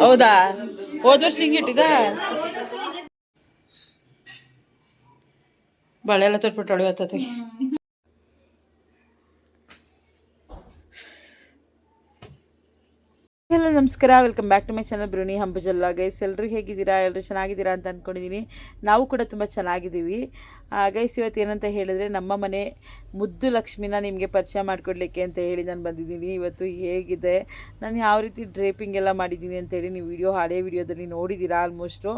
ಹೌದಾ? ಹೋದ ವರ್ಷ ಹಿಂಗಿಟ್ಟಿದ ಬಳೆ ಎಲ್ಲ ತೊಟ್ಬಿಟ್ಟು ಹೊಡಿವತ್ತತಿ. ಹಲೋ ನಮಸ್ಕಾರ, welcome back to my channel ಬ್ರೂನಿ ಹಂಬಜಲ್ಲ. ಗೈಸ್ ಎಲ್ಲರೂ ಹೇಗಿದ್ದೀರಾ? ಎಲ್ಲರೂ ಚೆನ್ನಾಗಿದ್ದೀರಾ ಅಂತ ಅಂದ್ಕೊಂಡಿದ್ದೀನಿ. ನಾವು ಕೂಡ ತುಂಬ ಚೆನ್ನಾಗಿದ್ದೀವಿ. ಗೈಸ್ ಇವತ್ತು ಏನಂತ ಹೇಳಿದ್ರೆ, ನಮ್ಮ ಮನೆ ಮುದ್ದು ಲಕ್ಷ್ಮಿನ ನಿಮಗೆ ಪರಿಚಯ ಮಾಡಿಕೊಡ್ಲಿಕ್ಕೆ ಅಂತ ಹೇಳಿ ನಾನು ಬಂದಿದ್ದೀನಿ. ಇವತ್ತು ಹೇಗಿದೆ, ನಾನು ಯಾವ ರೀತಿ ಡ್ರೇಪಿಂಗ್ ಎಲ್ಲ ಮಾಡಿದ್ದೀನಿ ಅಂತೇಳಿ ನೀವು ಹಳೆ ವಿಡಿಯೋದಲ್ಲಿ ನೋಡಿದ್ದೀರಾ ಆಲ್ಮೋಸ್ಟು.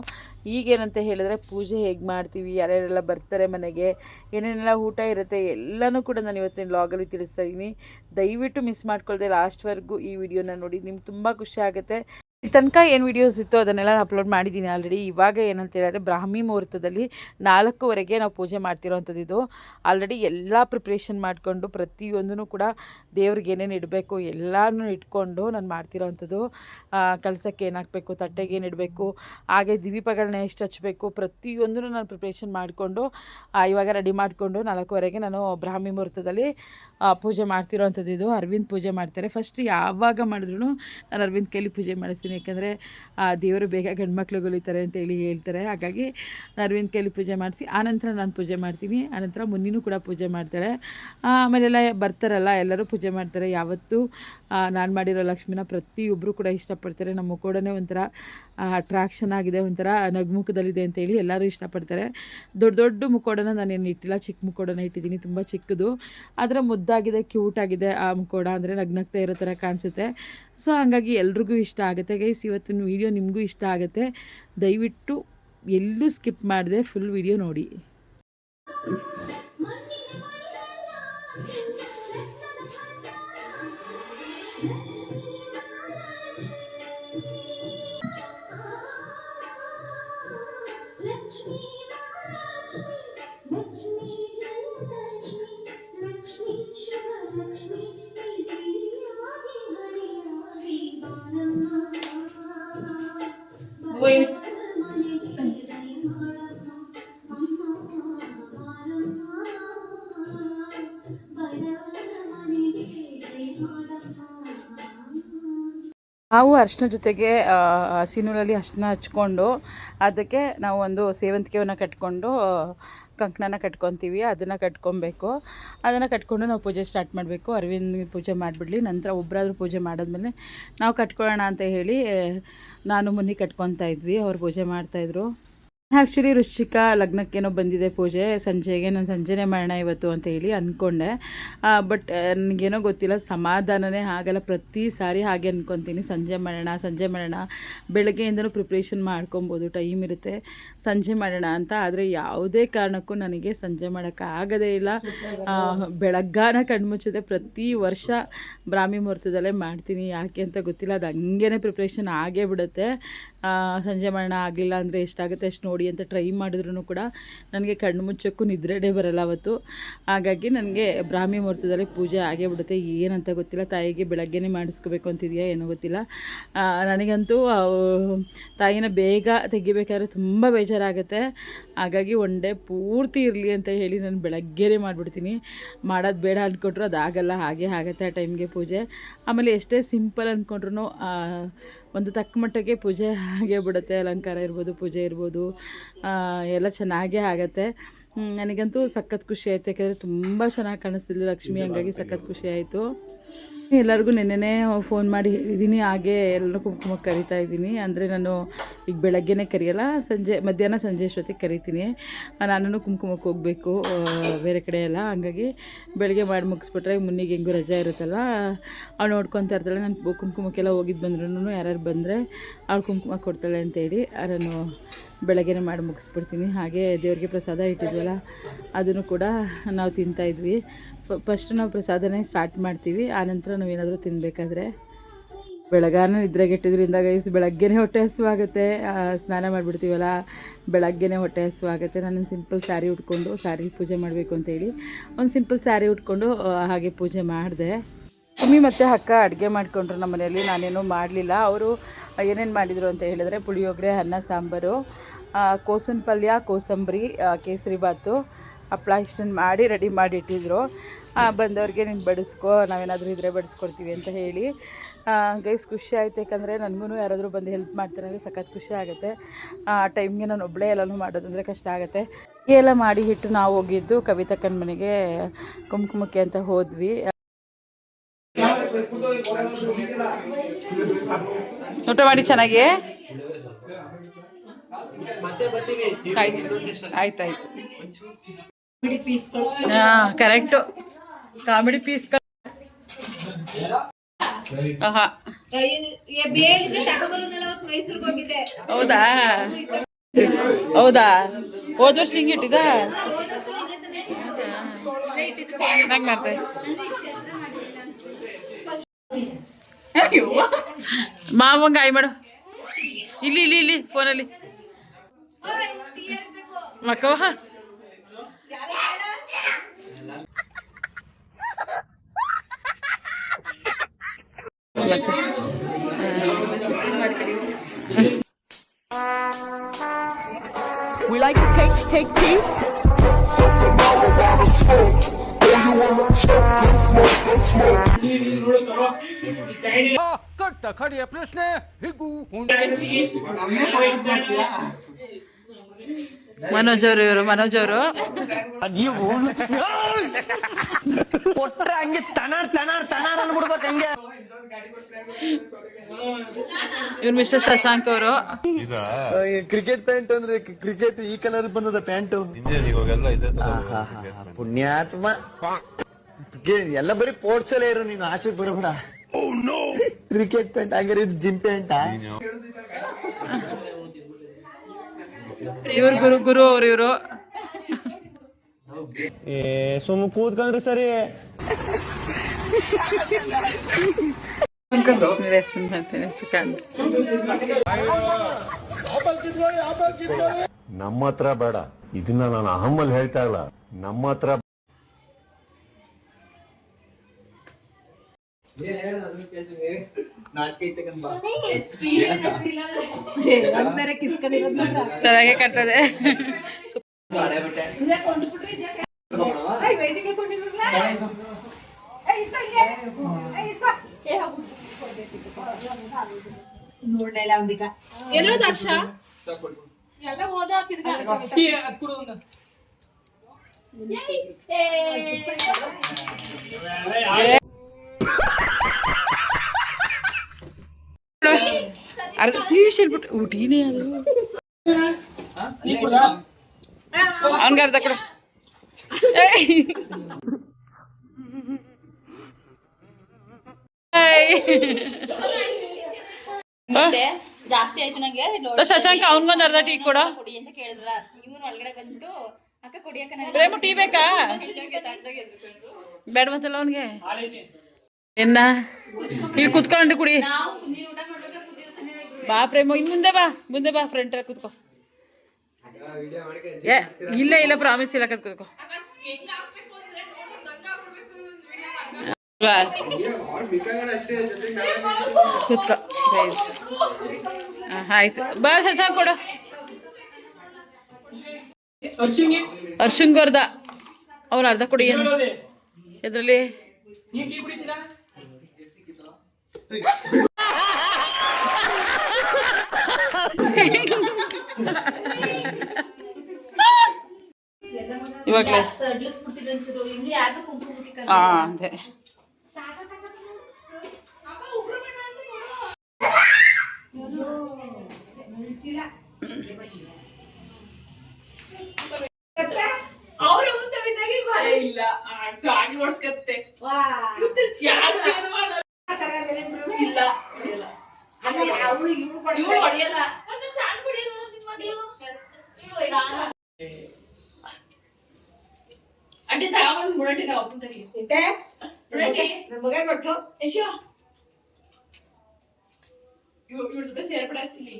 ಈಗೇನಂತ ಹೇಳಿದ್ರೆ, ಪೂಜೆ ಹೇಗೆ ಮಾಡ್ತೀವಿ, ಯಾರ್ಯಾರೆಲ್ಲ ಬರ್ತಾರೆ ಮನೆಗೆ, ಏನೇನೆಲ್ಲ ಊಟ ಇರುತ್ತೆ ಎಲ್ಲನೂ ಕೂಡ ನಾನು ಇವತ್ತಿನ ವ್ಲಾಗಲ್ಲಿ ತಿಳಿಸ್ತಾ ಇದ್ದೀನಿ. ದಯವಿಟ್ಟು ಮಿಸ್ ಮಾಡ್ಕೊಳ್ದೆ ಲಾಸ್ಟ್ವರೆಗೂ ಈ ವಿಡಿಯೋನ ನೋಡಿ, ನಿಮ್ಗೆ ತುಂಬ ಖುಷಿ ಆಗುತ್ತೆ. ಈ ತನಕ ಏನು ವೀಡಿಯೋಸ್ ಇತ್ತು ಅದನ್ನೆಲ್ಲ ಅಪ್ಲೋಡ್ ಮಾಡಿದ್ದೀನಿ ಆಲ್ರೆಡಿ. ಇವಾಗ ಏನಂತ ಹೇಳಿದ್ರೆ, ಬ್ರಾಹ್ಮಿ ಮುಹೂರ್ತದಲ್ಲಿ 4:00ವರೆಗೆ ನಾವು ಪೂಜೆ ಮಾಡ್ತಿರೋವಂಥದ್ದು. ಇದು ಆಲ್ರೆಡಿ ಎಲ್ಲ ಪ್ರಿಪ್ರೇಷನ್ ಮಾಡಿಕೊಂಡು ಪ್ರತಿಯೊಂದೂ ಕೂಡ ದೇವ್ರಿಗೆ ಏನೇನು ಇಡಬೇಕು ಎಲ್ಲನೂ ಇಟ್ಕೊಂಡು ನಾನು ಮಾಡ್ತಿರೋವಂಥದ್ದು. ಕಳಸಕ್ಕೆ ಏನು ಹಾಕಬೇಕು, ತಟ್ಟೆಗೆ ಏನು ಇಡಬೇಕು, ಹಾಗೆ ದೀಪಗಳನ್ನ ಎಷ್ಟು ಹಚ್ಚಬೇಕು, ಪ್ರತಿಯೊಂದೂ ನಾನು ಪ್ರಿಪ್ರೇಷನ್ ಮಾಡಿಕೊಂಡು ಇವಾಗ ರೆಡಿ ಮಾಡಿಕೊಂಡು 4:00ವರೆಗೆ ನಾನು ಬ್ರಾಹ್ಮಿ ಮುಹೂರ್ತದಲ್ಲಿ ಪೂಜೆ ಮಾಡ್ತಿರೋವಂಥದ್ದು. ಇದು ಅರವಿಂದ್ ಪೂಜೆ ಮಾಡ್ತಾರೆ. ಫಸ್ಟ್ ಯಾವಾಗ ಮಾಡಿದ್ರು ನಾನು ಅರವಿಂದ್ ಕೈಲಿ ಪೂಜೆ ಮಾಡಿಸ್ತೀನಿ. ಯಾಕೆಂದರೆ ದೇವರು ಬೇಗ ಗಂಡ್ಮಕ್ಳು ಗೊಲಿತಾರೆ ಅಂತೇಳಿ ಹೇಳ್ತಾರೆ. ಹಾಗಾಗಿ ಅರವಿಂದ್ ಕೈಲಿ ಪೂಜೆ ಮಾಡಿಸಿ ಆನಂತರ ನಾನು ಪೂಜೆ ಮಾಡ್ತೀನಿ. ಆನಂತರ ಮುನ್ನಿನೂ ಕೂಡ ಪೂಜೆ ಮಾಡ್ತಾಳೆ. ಆಮೇಲೆಲ್ಲ ಬರ್ತಾರಲ್ಲ ಎಲ್ಲರೂ ಪೂಜೆ ಮಾಡ್ತಾರೆ. ಯಾವತ್ತೂ ನಾನು ಮಾಡಿರೋ ಲಕ್ಷ್ಮಿನ ಪ್ರತಿಯೊಬ್ಬರು ಕೂಡ ಇಷ್ಟಪಡ್ತಾರೆ. ನಮ್ಮ ಮುಖೋಡನೇ ಒಂಥರ ಅಟ್ರಾಕ್ಷನ್ ಆಗಿದೆ, ಒಂಥರ ನಗ್ಮುಖದಲ್ಲಿದೆ ಅಂತೇಳಿ ಎಲ್ಲರೂ ಇಷ್ಟಪಡ್ತಾರೆ. ದೊಡ್ಡ ದೊಡ್ಡ ಮುಖೋಡನ ನಾನೇನು ಇಟ್ಟಿಲ್ಲ, ಚಿಕ್ಕ ಮುಖೋಡನ ಇಟ್ಟಿದ್ದೀನಿ, ತುಂಬ ಚಿಕ್ಕದು. ಆದರೆ ಮುದ್ದಾಗಿದೆ, ಕ್ಯೂಟ್ ಆಗಿದೆ ಆ ಮುಖೋಡ. ಅಂದರೆ ನಗ್ನಗ್ತಾ ಇರೋ ಥರ ಕಾಣಿಸುತ್ತೆ. ಸೊ ಹಾಗಾಗಿ ಎಲ್ರಿಗೂ ಇಷ್ಟ ಆಗುತ್ತೆ. ಗೈಸ್ ಇವತ್ತಿನ ವೀಡಿಯೋ ನಿಮಗೂ ಇಷ್ಟ ಆಗುತ್ತೆ. ದಯವಿಟ್ಟು ಎಲ್ಲೂ ಸ್ಕಿಪ್ ಮಾಡಿದೆ ಫುಲ್ ವೀಡಿಯೋ ನೋಡಿ. ನಾವು ಅರಿಶಿನ ಜೊತೆಗೆ ಹಸಿನೂರಲ್ಲಿ ಅರಿಶಿನ ಹಚ್ಕೊಂಡು ಅದಕ್ಕೆ ನಾವು ಒಂದು ಸೇವಂತಿಗೆಯನ್ನು ಕಟ್ಕೊಂಡು ಕಂಕಣನ ಕಟ್ಕೊತೀವಿ. ಅದನ್ನು ಕಟ್ಕೊಬೇಕು. ಅದನ್ನು ಕಟ್ಕೊಂಡು ನಾವು ಪೂಜೆ ಸ್ಟಾರ್ಟ್ ಮಾಡಬೇಕು. ಅರವಿಂದ್ ಪೂಜೆ ಮಾಡಿಬಿಡ್ಲಿ, ನಂತರ ಒಬ್ಬರಾದ್ರೂ ಪೂಜೆ ಮಾಡಾದ್ಮೇಲೆ ನಾವು ಕಟ್ಕೊಳ್ಳೋಣ ಅಂತ ಹೇಳಿ ನಾನು ಮುನ್ನಿ ಕಟ್ಕೊತಾ ಇದ್ವಿ. ಅವ್ರು ಪೂಜೆ ಮಾಡ್ತಾಯಿದ್ರು. ಆ್ಯಕ್ಚುಲಿ ರುಚಿಕ ಲಗ್ನಕ್ಕೇನೋ ಬಂದಿದೆ ಪೂಜೆ, ಸಂಜೆಗೆ ನಾನು ಸಂಜೆನೇ ಮಾಡೋಣ ಇವತ್ತು ಅಂತ ಹೇಳಿ ಅಂದ್ಕೊಂಡೆ. ಬಟ್ ನನಗೇನೋ ಗೊತ್ತಿಲ್ಲ, ಸಮಾಧಾನನೇ ಆಗಲ್ಲ. ಪ್ರತಿ ಸಾರಿ ಹಾಗೆ ಅಂದ್ಕೊತೀನಿ, ಸಂಜೆ ಮಾಡೋಣ. ಬೆಳಗ್ಗೆಯಿಂದಲೂ ಪ್ರಿಪ್ರೇಷನ್ ಮಾಡ್ಕೊಬೋದು, ಟೈಮ್ ಇರುತ್ತೆ, ಸಂಜೆ ಮಾಡೋಣ ಅಂತ. ಆದರೆ ಯಾವುದೇ ಕಾರಣಕ್ಕೂ ನನಗೆ ಸಂಜೆ ಮಾಡೋಕ್ಕಾಗೋದೇ ಇಲ್ಲ. ಬೆಳಗ್ಗಾನ ಕಣ್ಮುಚ್ಚಿದೆ. ಪ್ರತಿ ವರ್ಷ ಬ್ರಾಹ್ಮಿ ಮುಹೂರ್ತದಲ್ಲೇ ಮಾಡ್ತೀನಿ, ಯಾಕೆ ಅಂತ ಗೊತ್ತಿಲ್ಲ. ಅದು ಹಂಗೇ ಪ್ರಿಪ್ರೇಷನ್ ಆಗೇ ಬಿಡುತ್ತೆ. ಸಂಜೆ ಮಾಡೋಣ ಆಗಲಿಲ್ಲ ಅಂದರೆ ಎಷ್ಟಾಗುತ್ತೆ ಅಷ್ಟು ನೋಡಿ ಅಂತ ಟ್ರೈ ಮಾಡಿದ್ರು ಕೂಡ ನನಗೆ ಕಣ್ಣು ಮುಚ್ಚೋಕ್ಕೂ ನಿದ್ರೆನೇ ಬರಲ್ಲ ಅವತ್ತು. ಹಾಗಾಗಿ ನನಗೆ ಬ್ರಾಹ್ಮಿ ಮುಹೂರ್ತದಲ್ಲಿ ಪೂಜೆ ಆಗೇ ಬಿಡುತ್ತೆ. ಏನಂತ ಗೊತ್ತಿಲ್ಲ, ತಾಯಿಗೆ ಬೆಳಗ್ಗೆನೇ ಮಾಡಿಸ್ಕೋಬೇಕು ಅಂತಿದೆಯಾ ಏನೋ ಗೊತ್ತಿಲ್ಲ. ನನಗಂತೂ ತಾಯಿನ ಬೇಗ ತೆಗಿಬೇಕಾದ್ರೆ ತುಂಬ ಬೇಜಾರಾಗುತ್ತೆ. ಹಾಗಾಗಿ ಒನ್ ಡೇ ಪೂರ್ತಿ ಇರಲಿ ಅಂತ ಹೇಳಿ ನಾನು ಬೆಳಗ್ಗೆನೇ ಮಾಡಿಬಿಡ್ತೀನಿ. ಮಾಡೋದು ಬೇಡ ಅಂದ್ಕೊಂಡ್ರು ಅದಾಗಲ್ಲ, ಹಾಗೆ ಆಗುತ್ತೆ ಆ ಟೈಮ್ಗೆ ಪೂಜೆ. ಆಮೇಲೆ ಎಷ್ಟೇ ಸಿಂಪಲ್ ಅಂದ್ಕೊಂಡ್ರು ಒಂದು ತಕ್ಕ ಮಟ್ಟಿಗೆ ಪೂಜೆ ಆಗೇ ಬಿಡುತ್ತೆ. ಅಲಂಕಾರ ಇರ್ಬೋದು, ಪೂಜೆ ಇರ್ಬೋದು, ಎಲ್ಲ ಚೆನ್ನಾಗೇ ಆಗುತ್ತೆ. ನನಗಂತೂ ಸಖತ್ ಖುಷಿ ಆಯಿತು. ಯಾಕೆಂದರೆ ತುಂಬ ಚೆನ್ನಾಗಿ ಕಾಣಿಸ್ತಿದ್ಲು ಲಕ್ಷ್ಮಿ, ಹಂಗಾಗಿ ಸಖತ್ ಖುಷಿ ಆಯಿತು. ಎಲ್ಲರಿಗೂ ನೆನ್ನೆನೇ ಫೋನ್ ಮಾಡಿ ಹೇಳಿದ್ದೀನಿ. ಹಾಗೆ ಎಲ್ಲರೂ ಕುಂಕುಮಕ್ಕೆ ಕರಿತಾ ಇದ್ದೀನಿ. ಅಂದರೆ ನಾನು ಈಗ ಬೆಳಗ್ಗೆನೇ ಕರಿಯಲ್ಲ, ಮಧ್ಯಾಹ್ನ ಸಂಜೆ ಅಷ್ಟೊತ್ತಿಗೆ ಕರಿತೀನಿ. ನಾನು ಕುಂಕುಮಕ್ಕೆ ಹೋಗಬೇಕು ಬೇರೆ ಕಡೆ ಎಲ್ಲ. ಹಂಗಾಗಿ ಬೆಳಗ್ಗೆ ಮಾಡಿ ಮುಗಿಸ್ಬಿಟ್ರೆ ಮುನ್ನಿಗೆ ಹೆಂಗೂ ರಜೆ ಇರುತ್ತಲ್ಲ, ಅವ್ಳು ನೋಡ್ಕೊತಾ ಇರ್ತಾಳೆ. ನಾನು ಕುಂಕುಮಕ್ಕೆಲ್ಲ ಹೋಗಿದ್ದು ಬಂದ್ರೂ ಯಾರು ಬಂದರೆ ಅವಳು ಕುಂಕುಮ ಕೊಡ್ತಾಳೆ ಅಂತೇಳಿ ನಾನು ಬೆಳಗ್ಗೆನೇ ಮಾಡಿ ಮುಗಿಸ್ಬಿಡ್ತೀನಿ. ಹಾಗೆ ದೇವ್ರಿಗೆ ಪ್ರಸಾದ ಇಟ್ಟಿದ್ವಲ್ಲ ಅದನ್ನು ಕೂಡ ನಾವು ತಿಂತಾಯಿದ್ವಿ. ಫಸ್ಟ್ ನಾವು ಪ್ರಸಾದನೇ ಸ್ಟಾರ್ಟ್ ಮಾಡ್ತೀವಿ, ಆನಂತರ ನಾವೇನಾದರೂ ತಿನ್ನಬೇಕಾದ್ರೆ. ಬೆಳಗಾನ ನಿದ್ರೆಗೆಟ್ಟಿದ್ರಿಂದ ಗೈಸ್ ಬೆಳಗ್ಗೆನೇ ಹೊಟ್ಟೆ ಹಸುವಾಗುತ್ತೆ. ಸ್ನಾನ ಮಾಡಿಬಿಡ್ತೀವಲ್ಲ, ಬೆಳಗ್ಗೆನೇ ಹೊಟ್ಟೆ ಹಸುವಾಗುತ್ತೆ. ನಾನು ಸಿಂಪಲ್ ಸ್ಯಾರಿ ಉಟ್ಕೊಂಡು, ಸ್ಯಾರಿ ಪೂಜೆ ಮಾಡಬೇಕು ಅಂತೇಳಿ ಒಂದು ಸಿಂಪಲ್ ಸ್ಯಾರಿ ಉಟ್ಕೊಂಡು ಹಾಗೆ ಪೂಜೆ ಮಾಡಿದೆ. ಮಮ್ಮಿ ಮತ್ತು ಅಕ್ಕ ಅಡುಗೆ ಮಾಡಿಕೊಂಡ್ರು ನಮ್ಮ ಮನೆಯಲ್ಲಿ, ನಾನೇನೂ ಮಾಡಲಿಲ್ಲ. ಅವರು ಏನೇನು ಮಾಡಿದರು ಅಂತ ಹೇಳಿದ್ರೆ, ಪುಳಿಯೋಗರೆ, ಅನ್ನ ಸಾಂಬಾರು, ಕೋಸನ್ ಪಲ್ಯ, ಕೋಸಂಬರಿ, ಕೇಸರಿ ಬಾತು, ಹಪ್ಪಳ ಇಷ್ಟನ್ನು ಮಾಡಿ ರೆಡಿ ಮಾಡಿ ಇಟ್ಟಿದ್ರು. ಬಂದವ್ರಿಗೆ ನೀನು ಬಡಿಸ್ಕೊ, ನಾವೇನಾದರೂ ಇದ್ದರೆ ಬಡಿಸ್ಕೊಡ್ತೀವಿ ಅಂತ ಹೇಳಿ ಗೈಸ್ ಖುಷಿ ಆಯ್ತು, ಯಾಕಂದರೆ ನನಗೂ ಯಾರಾದರೂ ಬಂದು ಹೆಲ್ಪ್ ಮಾಡ್ತಾರೆ ಸಖತ್ ಖುಷಿ ಆಗುತ್ತೆ. ಆ ಟೈಮ್ಗೆ ನಾನು ಒಬ್ಬಳೇ ಎಲ್ಲನೂ ಮಾಡೋದಂದರೆ ಕಷ್ಟ ಆಗುತ್ತೆ. ಎಲ್ಲ ಮಾಡಿ ಇಟ್ಟು ನಾವು ಹೋಗಿದ್ದು ಕವಿತಕ್ಕನ ಮನೆಗೆ ಕುಂಕುಮಕ್ಕೆ ಅಂತ ಹೋದ್ವಿ. ಊಟ ಮಾಡಿ ಚೆನ್ನಾಗಿ ಆಯ್ತಾಯ್ತು. ಹಾಂ ಕರೆಕ್ಟು, ಕಾಮಿಡಿ ಪೀಸ್ಗಳು. ಹೌದಾ ಹೌದಾ ಹೋದ ವರ್ಷ ಹಿಂಗೆ ಇಟ್ಟಿದ ನಂಗೆ ಮಾಡ್ತೆ ಮಾವಂಗ ಆಯ್ ಮಾಡು ಇಲ್ಲಿ ಇಲ್ಲಿ ಇಲ್ಲಿ ಫೋನಲ್ಲಿ ಮಕ್ಕವ We like to take tea. ಕಟ್ಟ ಕಡೆಯ ಪ್ರಶ್ನೆ ಹೀಗೂ ಮನೋಜ್ ಅವರು ಇವರು ಮನೋಜ್ ಅವರು ಕೊಟ್ರೆ ಹಂಗೆ ತಣಾರ್ ತಣಾರ್ ತಣಾರ್ ಅನ್ಬಿಡ್ಬೇಕು ಹಂಗೆ. ಇವ್ರು ಮಿಸ್ಟರ್ ಶಶಾಂಕ್ ಅವರು. ಕ್ರಿಕೆಟ್ ಪ್ಯಾಂಟ್ ಅಂದ್ರೆ ಕ್ರಿಕೆಟ್ ಈ ಕಲರ್ ಬಂದದ ಪ್ಯಾಂಟು. ಪುಣ್ಯಾತ್ಮ ಎಲ್ಲ ಬರೀ ಸ್ಪೋರ್ಟ್ಸ್ ಅಲ್ಲೇ ಇರು, ನೀನು ಆಚೆ ಬರಬೇಡ. ಕ್ರಿಕೆಟ್ ಪ್ಯಾಂಟ್ ಹಂಗಾರೆ ಇದು ಜಿಮ್ ಪ್ಯಾಂಟಾ? ಇವ್ರು ಗುರು ಗುರು ಅವ್ರು ಇವರು. ಸುಮ್ಮ ಕೂತ್ಕೊಂಡ್ರು ಸರಿ. ನಮ್ಮ ಹತ್ರ ಬೇಡ, ಇದನ್ನ ನಾನು ಅಹಮ್ಮಲ್ಲಿ ಹೇಳ್ತಾ ಇಲ್ಲ. ನಮ್ಮ ಹತ್ರ ಚೆನ್ನಾಗೆ ಕಟ್ಟದೆ. ಎಲ್ಲೋ ದರ್ಶ ಎಲ್ಲ ಹೋದ ತಿರ್ಗಾ ಅರ್ಧ ಫೀಶ್ ಇರ್ಬಿಟ್ಟು ಊಟಿನೇ ಅದು ಅವನ್ಗೆ ಅರ್ಧ ಕೊಡು. ಜಾಸ್ತಿ ಆಯ್ತು ನಂಗೆ. ಶಶಾಂಕ ಅವನ್ಗೊಂದು ಅರ್ಧ ಟೀ ಕೊಡ. ಕೊಡಿ ಅಂತ ಕೇಳಿದ್ರ ಇವ್ರು ಒಳಗಡೆ ಬಂದ್ಬಿಟ್ಟು ಅಕ್ಕ ಕೊಡಿ ಅಕ್ಕ ಪ್ರೇಮ ಟೀ ಬೇಕಾ? ಬೇಡ ಮತ್ತಲ್ಲ ಅವನ್ಗೆ ಎನ್ನ ಇಲ್ಲಿ ಕುತ್ಕೊಂಡು ಕುಡಿ. ಬಾ ಪ್ರೇಮ ಇನ್ ಮುಂದೆ ಬಾ, ಮುಂದೆ ಬಾ, ಫ್ರಂಟ್ ಕುತ್ಕೋ. ಇಲ್ಲ ಇಲ್ಲ ಪ್ರಾಮಿಸ್ ಇಲ್ಲ, ಕತ್ ಕುತ್ಕೋ. ಕುತ್ಕೋ ಆಯ್ತು. ಬಾ ಶಶಾಂಕ್ ಕೊಡು. ಅರ್ಶಂಗ್ ಅರ್ಧ, ಅವ್ನು ಅರ್ಧ ಕೊಡಿ. ಏನು ಎದ್ರಲ್ಲಿ ಇವಾಗಲೇ ಅದೇ ಅವ್ರ ಇಲ್ಲ ಆಗಿ ಓಡಿಸ್ಕತ್ತೆ ಇಲ್ಲ ಹೊಡಿಯಲ್ಲ. ಅಡ್ಡಿ ತಗೊಂಡ್ ಮುಳಟಿ ನಾವು ಒಪ್ಪಂತೀವಿ ಮಗ ಮಾಡ್ತು ಯಶ ಇವ್ರ ಜೊತೆ ಸೇರ್ಪಡೆ ಹಚ್ತೀನಿ.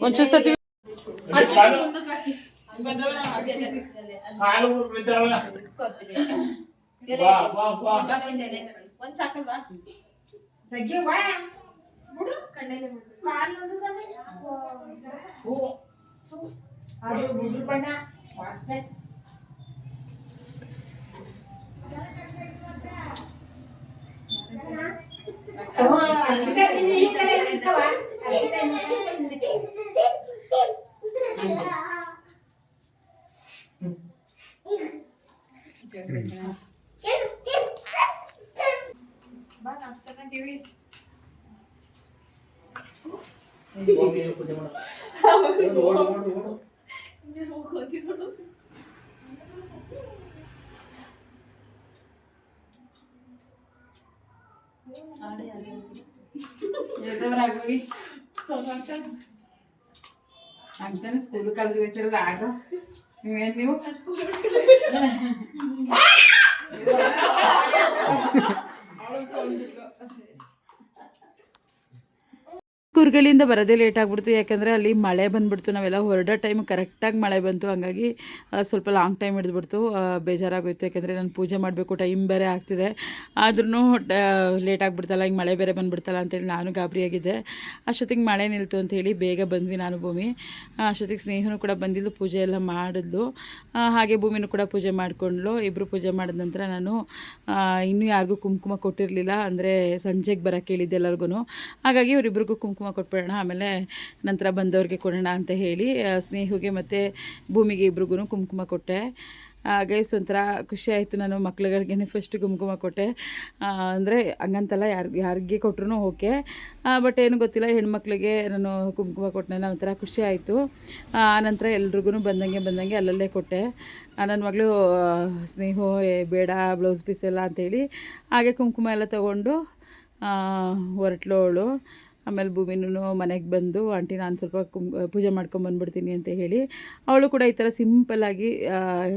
ಒಂಚೂರು ಸತಿ ಒಂದ್ ಸಾಕಲ್ವಾ? ಅದು ಗುಡ್ರು ಬಣ್ಣ ವಾಸನೆ ಈ ಕಡೆ ನಿಂತವ. ಅಂತಾನೆ ಸ್ಕೂಲ್ ಕಾಲೇಜ್ ಹೋಗ್ತಿರೋದು ಆಟ ನೀವೇನು ನೀವು ಕೂರ್ಗಳಿಂದ ಬರೋದೇ ಲೇಟ್ ಆಗಿಬಿಡ್ತು, ಯಾಕಂದರೆ ಅಲ್ಲಿ ಮಳೆ ಬಂದುಬಿಡ್ತು. ನಾವೆಲ್ಲ ಹೊರಡೋ ಟೈಮ್ ಕರೆಕ್ಟಾಗಿ ಮಳೆ ಬಂತು, ಹಂಗಾಗಿ ಸ್ವಲ್ಪ ಲಾಂಗ್ ಟೈಮ್ ಹಿಡಿದ್ಬಿಡ್ತು. ಬೇಜಾರಾಗೋಯ್ತು, ಯಾಕೆಂದರೆ ನಾನು ಪೂಜೆ ಮಾಡಬೇಕು, ಟೈಮ್ ಬೇರೆ ಆಗ್ತಿದೆ. ಆದ್ರೂ ಲೇಟ್ ಆಗಿಬಿಡ್ತಲ್ಲ, ಹಿಂಗೆ ಮಳೆ ಬೇರೆ ಬಂದುಬಿಡ್ತಲ್ಲ ಅಂತೇಳಿ ನಾನು ಗಾಬರಿಯಾಗಿದ್ದೆ. ಅಷ್ಟೊತ್ತಿಗೆ ಮಳೆ ನಿಲ್ತು ಅಂಥೇಳಿ ಬೇಗ ಬಂದ್ವಿ ನಾನು ಭೂಮಿ. ಅಷ್ಟೊತ್ತಿಗೆ ಸ್ನೇಹನೂ ಕೂಡ ಬಂದಿದ್ದು, ಪೂಜೆ ಎಲ್ಲ ಮಾಡಿದ್ಲು. ಹಾಗೆ ಭೂಮಿನೂ ಕೂಡ ಪೂಜೆ ಮಾಡಿಕೊಂಡ್ಲು. ಇಬ್ಬರು ಪೂಜೆ ಮಾಡಿದ ನಂತರ ನಾನು ಇನ್ನೂ ಯಾರಿಗೂ ಕುಂಕುಮ ಕೊಟ್ಟಿರಲಿಲ್ಲ, ಅಂದರೆ ಸಂಜೆಗೆ ಬರೋಕ್ಕೆ ಹೇಳಿದ್ದೆ ಎಲ್ಲರಿಗೂ. ಹಾಗಾಗಿ ಇವರಿಬ್ರಿಗೂ ಕುಂಕುಮ ಕೊಟ್ಬಿಡೋಣ, ಆಮೇಲೆ ನಂತರ ಬಂದವ್ರಿಗೆ ಕೊಡೋಣ ಅಂತ ಹೇಳಿ ಸ್ನೇಹಿಗೆ ಮತ್ತು ಭೂಮಿಗೆ ಇಬ್ರಿಗೂ ಕುಂಕುಮ ಕೊಟ್ಟೆ. ಗೈಸ್ ಒಂಥರ ಖುಷಿ ಆಯಿತು. ನಾನು ಮಕ್ಳುಗಳಿಗೇ ಫಸ್ಟ್ ಕುಂಕುಮ ಕೊಟ್ಟೆ. ಅಂದರೆ ಹಂಗಂತಲ್ಲ, ಯಾರಿಗೆ ಕೊಟ್ಟರು ಓಕೆ, ಬಟ್ ಏನು ಗೊತ್ತಿಲ್ಲ, ಹೆಣ್ಮಕ್ಳಿಗೆ ನಾನು ಕುಂಕುಮ ಕೊಟ್ಟನೆಲ್ಲ ಒಂಥರ ಖುಷಿ ಆಯಿತು. ಆನಂತರ ಎಲ್ರಿಗೂ ಬಂದಂಗೆ ಅಲ್ಲಲ್ಲೇ ಕೊಟ್ಟೆ. ನನ್ನ ಮಗಳು ಸ್ನೇಹು ಬೇಡ ಬ್ಲೌಸ್ ಪೀಸ್ ಎಲ್ಲ ಅಂಥೇಳಿ ಹಾಗೆ ಕುಂಕುಮ ಎಲ್ಲ ತೊಗೊಂಡು ಹೊರಟ್ಲೋಳು. ಆಮೇಲೆ ಭೂಮಿನೂ ಮನೆಗೆ ಬಂದು ಆಂಟಿ ನಾನು ಸ್ವಲ್ಪ ಪೂಜೆ ಮಾಡ್ಕೊಂಬಂದ್ಬಿಡ್ತೀನಿ ಅಂತ ಹೇಳಿ ಅವಳು ಕೂಡ ಈ ಥರ ಸಿಂಪಲ್ಲಾಗಿ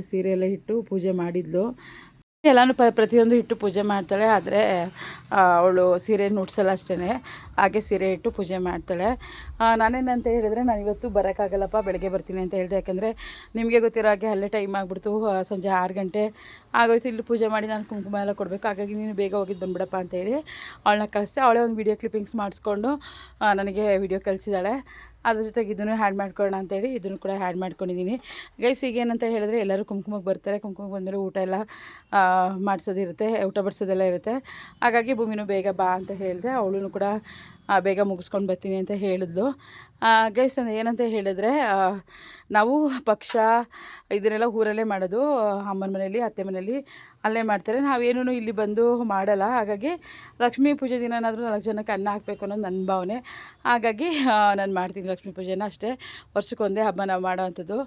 ಸೀರೆ ಎಲ್ಲ ಇಟ್ಟು ಪೂಜೆ ಮಾಡಿದ್ಲು. ಎಲ್ಲನೂ ಪ್ರತಿಯೊಂದು ಇಟ್ಟು ಪೂಜೆ ಮಾಡ್ತಾಳೆ, ಆದರೆ ಅವಳು ಸೀರೆ ನುಡ್ಸಲ್ಲ ಅಷ್ಟೇ, ಹಾಗೆ ಸೀರೆ ಇಟ್ಟು ಪೂಜೆ ಮಾಡ್ತಾಳೆ. ನಾನೇನಂತ ಹೇಳಿದ್ರೆ, ನಾನು ಇವತ್ತು ಬರೋಕ್ಕಾಗಲ್ಲಪ್ಪ, ಬೆಳಗ್ಗೆ ಬರ್ತೀನಿ ಅಂತ ಹೇಳಿದೆ. ಯಾಕಂದರೆ ನಿಮಗೆ ಗೊತ್ತಿರೋ ಹಾಗೆ ಅಲ್ಲೇ ಟೈಮ್ ಆಗಿಬಿಡ್ತು, ಸಂಜೆ 6 ಗಂಟೆ ಆಗೋಯ್ತು. ಇಲ್ಲಿ ಪೂಜೆ ಮಾಡಿ ನಾನು ಕುಂಕುಮ ಎಲ್ಲ ಕೊಡಬೇಕು, ಹಾಗಾಗಿ ನೀನು ಬೇಗ ಹೋಗಿದ್ದು ಬಂದುಬಿಡಪ್ಪ ಅಂತೇಳಿ ಅವಳನ್ನ ಕಳಿಸ್ದೆ. ಅವಳೇ ಒಂದು ವೀಡಿಯೋ ಕ್ಲಿಪ್ಪಿಂಗ್ಸ್ ಮಾಡಿಸ್ಕೊಂಡು ನನಗೆ ವಿಡಿಯೋ ಕಳಿಸಿದ್ದಾಳೆ. ಅದ್ರ ಜೊತೆಗೆ ಇದನ್ನು ಹ್ಯಾಡ್ ಮಾಡ್ಕೊಳ್ಳೋಣ ಅಂತೇಳಿ ಇದನ್ನು ಕೂಡ ಹ್ಯಾಡ್ ಮಾಡ್ಕೊಂಡಿದ್ದೀನಿ. ಗೈಸ್ ಈಗೇನಂತ ಹೇಳಿದ್ರೆ, ಎಲ್ಲರೂ ಕುಂಕುಮಕ್ಕೆ ಬರ್ತಾರೆ, ಕುಂಕುಮಕ್ಕೆ ಬಂದಮೇಲೆ ಊಟ ಎಲ್ಲ ಮಾಡಿಸೋದಿರುತ್ತೆ, ಊಟ ಬಡಿಸೋದೆಲ್ಲ ಇರುತ್ತೆ. ಹಾಗಾಗಿ ಭೂಮಿನೂ ಬೇಗ ಬಾ ಅಂತ ಹೇಳಿದೆ, ಅವಳು ಕೂಡ ಬೇಗ ಮುಗಿಸ್ಕೊಂಡು ಬರ್ತೀನಿ ಅಂತ ಹೇಳಿದ್ಲು. ಗೈಸ್ ಏನಂತ ಹೇಳಿದ್ರೆ, ನಾವು ಪಕ್ಷ ಇದನ್ನೆಲ್ಲ ಊರಲ್ಲೇ ಮಾಡೋದು, ಅಮ್ಮನ ಮನೇಲಿ ಅತ್ತೆ ಮನೇಲಿ ಅಲ್ಲೇ ಮಾಡ್ತಾರೆ. ನಾವೇನೂ ಇಲ್ಲಿ ಬಂದು ಮಾಡಲ್ಲ. ಹಾಗಾಗಿ ಲಕ್ಷ್ಮೀ ಪೂಜೆ ದಿನನಾದರೂ 4 ಜನಕ್ಕೆ ಅನ್ನ ಹಾಕಬೇಕು ಅನ್ನೋದು ನನ್ನ ಭಾವನೆ. ಹಾಗಾಗಿ ನಾನು ಮಾಡ್ತೀನಿ ಲಕ್ಷ್ಮೀ ಪೂಜೆನ ಅಷ್ಟೇ, ವರ್ಷಕ್ಕೊಂದೇ ಹಬ್ಬ ನಾವು ಮಾಡೋ ಅಂಥದ್ದು,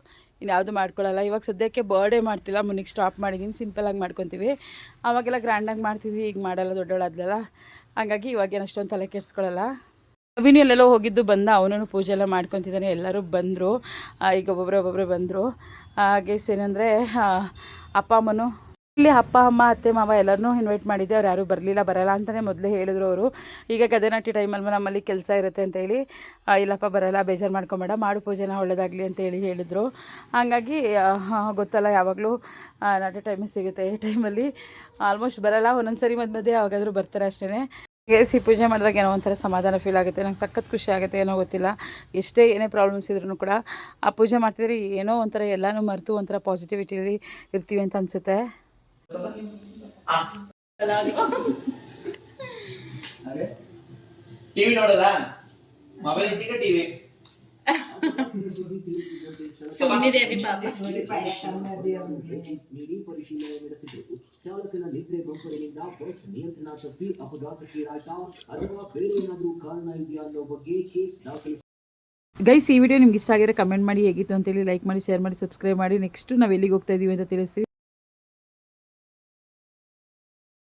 ಇನ್ಯಾವುದು ಮಾಡ್ಕೊಳ್ಳಲ್ಲ. ಇವಾಗ ಸದ್ಯಕ್ಕೆ ಬರ್ಡೇ ಮಾಡ್ತಿಲ್ಲ, ಮುನ್ನಿಗೆ ಸ್ಟಾಪ್ ಮಾಡಿದ್ದೀನಿ, ಸಿಂಪಲಾಗಿ ಮಾಡ್ಕೊತೀವಿ. ಅವಾಗೆಲ್ಲ ಗ್ರ್ಯಾಂಡಾಗಿ ಮಾಡ್ತಿದ್ವಿ, ಈಗ ಮಾಡಲ್ಲ, ದೊಡ್ಡವಳಾದ್ಲಲ್ಲ. ಹಾಗಾಗಿ ಇವಾಗೇನು ಅಷ್ಟೊಂದು ತಲೆ ಕೆಡಿಸ್ಕೊಳ್ಳಲ್ಲ. ಅವಿನೂ ಎಲ್ಲೆಲ್ಲೋ ಹೋಗಿದ್ದು ಬಂದ, ಅವನೂ ಪೂಜೆ ಎಲ್ಲ ಮಾಡ್ಕೊತಿದ್ದಾನೆ. ಎಲ್ಲರೂ ಬಂದರು, ಈಗ ಒಬ್ಬೊಬ್ಬರೇ ಬಂದರು. ಹಾಗೆ ಏನಂದರೆ ಅಪ್ಪ ಅಮ್ಮನೂ ಇಲ್ಲಿ ಅಪ್ಪ ಅಮ್ಮ ಅತ್ತೆ ಮಾವ ಎಲ್ಲರನ್ನೂ ಇನ್ವೈಟ್ ಮಾಡಿದ್ದೆ. ಅವ್ರು ಯಾರೂ ಬರಲ್ಲ ಅಂತಲೇ ಮೊದಲೇ ಹೇಳಿದ್ರು ಅವರು. ಈಗ ಗದೆನಾಟಿ ಟೈಮಲ್ಲಿ ನಮ್ಮಲ್ಲಿ ಕೆಲಸ ಇರುತ್ತೆ ಅಂತೇಳಿ, ಇಲ್ಲಪ್ಪ ಬರಲ್ಲ, ಬೇಜಾರು ಮಾಡ್ಕೊಬೇಡ, ಮಾಡು ಪೂಜೆನ ಒಳ್ಳೆಯದಾಗಲಿ ಅಂತೇಳಿ ಹೇಳಿದರು. ಹಾಗಾಗಿ ಗೊತ್ತಲ್ಲ, ಯಾವಾಗಲೂ ನಾಟಿ ಟೈಮಿಗೆ ಸಿಗುತ್ತೆ. ಈ ಟೈಮಲ್ಲಿ ಆಲ್ಮೋಸ್ಟ್ ಬರಲ್ಲ, ಒಂದೊಂದು ಸರಿ ಮಧ್ಯೆ ಯಾವಾಗಾದರೂ ಬರ್ತಾರೆ ಅಷ್ಟೇ. ಸಿ ಪೂಜೆ ಮಾಡಿದಾಗ ಏನೋ ಒಂಥರ ಸಮಾಧಾನ ಫೀಲ್ ಆಗುತ್ತೆ, ನಂಗೆ ಸಖತ್ ಖುಷಿ ಆಗುತ್ತೆ. ಏನೋ ಗೊತ್ತಿಲ್ಲ, ಎಷ್ಟೇ ಏನೇ ಪ್ರಾಬ್ಲಮ್ಸ್ ಇದ್ರೂ ಕೂಡ ಆ ಪೂಜೆ ಮಾಡ್ತಿದ್ರೆ ಏನೋ ಒಂಥರ ಎಲ್ಲನೂ ಮರೆತು ಒಂಥರ ಪಾಸಿಟಿವಿಟಿಲಿ ಇರ್ತೀವಿ ಅಂತ ಅನಿಸುತ್ತೆ. ಟಿವಿ ನೋಡೋದಾ? ಮೊಬೈಲ್ ಇದ್ದೀಗ ಟಿವಿ ಸುಮ್ಮನಿರಿ ಪಾಪ. ನೀಡಿ ಪರಿಶೀಲನೆ ನಡೆಸಿದ್ದು ಚಾಲಕನ ನಿದ್ರೆ ಬಂಪರಿನಿಂದ ಬಸ್ ನಿಯಂತ್ರಣ ತಪ್ಪಿ ಅಪಘಾತಕ್ಕೀಡಾಯ್ತಾ ಅಥವಾ ಬೇರೆ ಏನಾದರೂ ಕಾರಣ ಇದೆಯಾ ಅನ್ನೋ ಬಗ್ಗೆ ಕೇಸ್ ದಾಖಲಿಸಿ. ಗೈಸ್ ಈ ವಿಡಿಯೋ ನಿಮ್ಗೆ ಇಷ್ಟ ಆಗಿದ್ರೆ ಕಮೆಂಟ್ ಮಾಡಿ, ಹೇಗಿತ್ತು ಅಂತೇಳಿ ಲೈಕ್ ಮಾಡಿ, ಶೇರ್ ಮಾಡಿ, ಸಬ್ಸ್ಕ್ರೈಬ್ ಮಾಡಿ. ನೆಕ್ಸ್ಟು ನಾವು ಎಲ್ಲಿಗೆ ಹೋಗ್ತಾ ಇದ್ದೀವಿ ಅಂತ ತಿಳಿಸ್ತೀವಿ.